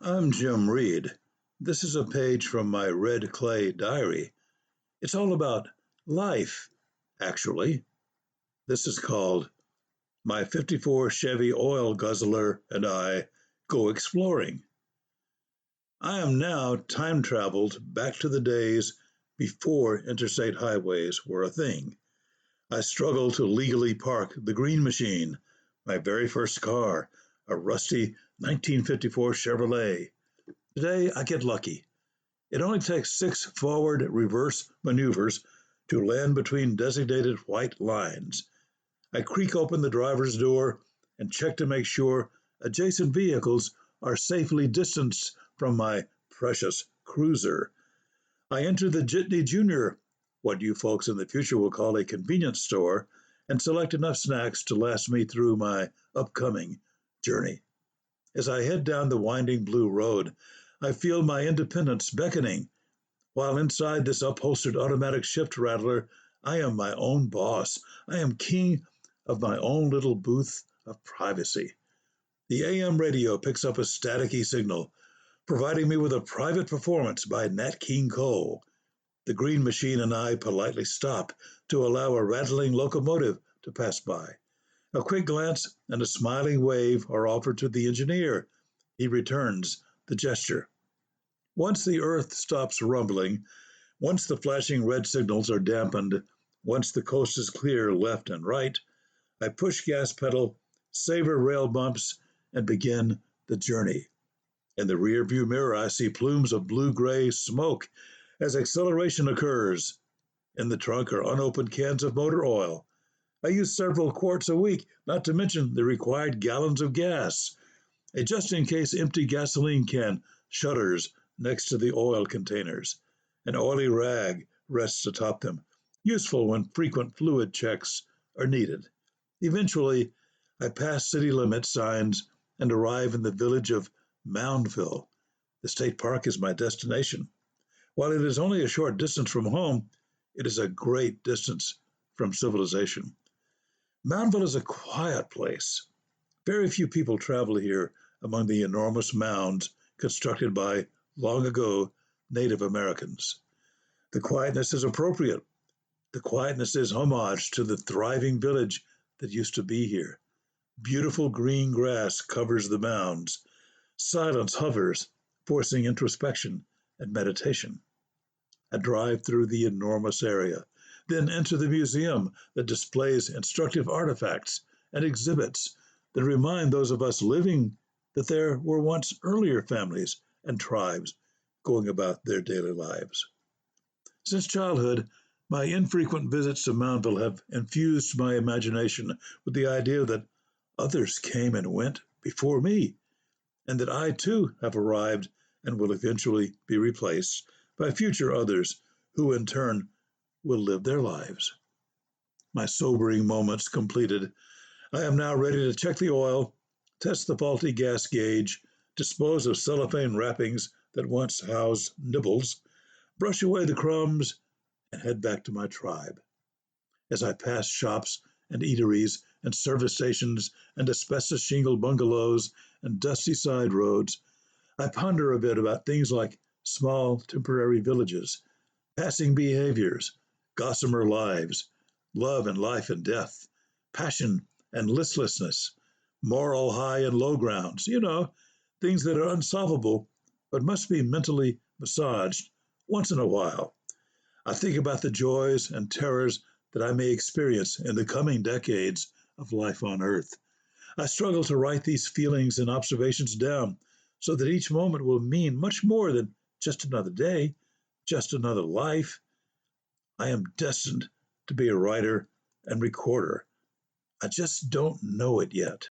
I'm Jim Reed. This is a page from my red clay diary. It's all about life, actually. This is called My 54 Chevy Oil Guzzler and I Go Exploring. I am now time traveled back to the days before interstate highways were a thing. I struggle to legally park the Green Machine, my very first car, a rusty 1954 Chevrolet. Today, I get lucky. It only takes 6 forward reverse maneuvers to land between designated white lines. I creak open the driver's door and check to make sure adjacent vehicles are safely distanced from my precious cruiser. I enter the Jitney Jr., what you folks in the future will call a convenience store, and select enough snacks to last me through my upcoming journey. As I head down the winding blue road, I feel my independence beckoning. While inside this upholstered automatic shift rattler, I am my own boss. I am king of my own little booth of privacy. The AM radio picks up a staticky signal, providing me with a private performance by Nat King Cole. The Green Machine and I politely stop to allow a rattling locomotive to pass by. A quick glance and a smiling wave are offered to the engineer. He returns the gesture. Once the earth stops rumbling, once the flashing red signals are dampened, once the coast is clear left and right, I push gas pedal, savor rail bumps, and begin the journey. In the rearview mirror, I see plumes of blue-gray smoke as acceleration occurs. In the trunk are unopened cans of motor oil. I use several quarts a week, not to mention the required gallons of gas. A just-in-case empty gasoline can shudders next to the oil containers. An oily rag rests atop them, useful when frequent fluid checks are needed. Eventually, I pass city limit signs and arrive in the village of Moundville. The state park is my destination. While it is only a short distance from home, it is a great distance from civilization. Moundville is a quiet place. Very few people travel here among the enormous mounds constructed by long ago Native Americans. The quietness is appropriate. The quietness is homage to the thriving village that used to be here. Beautiful green grass covers the mounds. Silence hovers, forcing introspection and meditation. I drive through the enormous area, then enter the museum that displays instructive artifacts and exhibits that remind those of us living that there were once earlier families and tribes going about their daily lives. Since childhood, my infrequent visits to Moundville have infused my imagination with the idea that others came and went before me, and that I too have arrived and will eventually be replaced by future others who in turn will live their lives. My sobering moments completed, I am now ready to check the oil, test the faulty gas gauge, dispose of cellophane wrappings that once housed nibbles, brush away the crumbs, and head back to my tribe. As I pass shops and eateries and service stations and asbestos shingled bungalows and dusty side roads, I ponder a bit about things like small temporary villages, passing behaviors, gossamer lives, love and life and death, passion and listlessness, moral high and low grounds, things that are unsolvable but must be mentally massaged once in a while. I think about the joys and terrors that I may experience in the coming decades of life on Earth. I struggle to write these feelings and observations down so that each moment will mean much more than just another day, just another life. I am destined to be a writer and recorder. I just don't know it yet.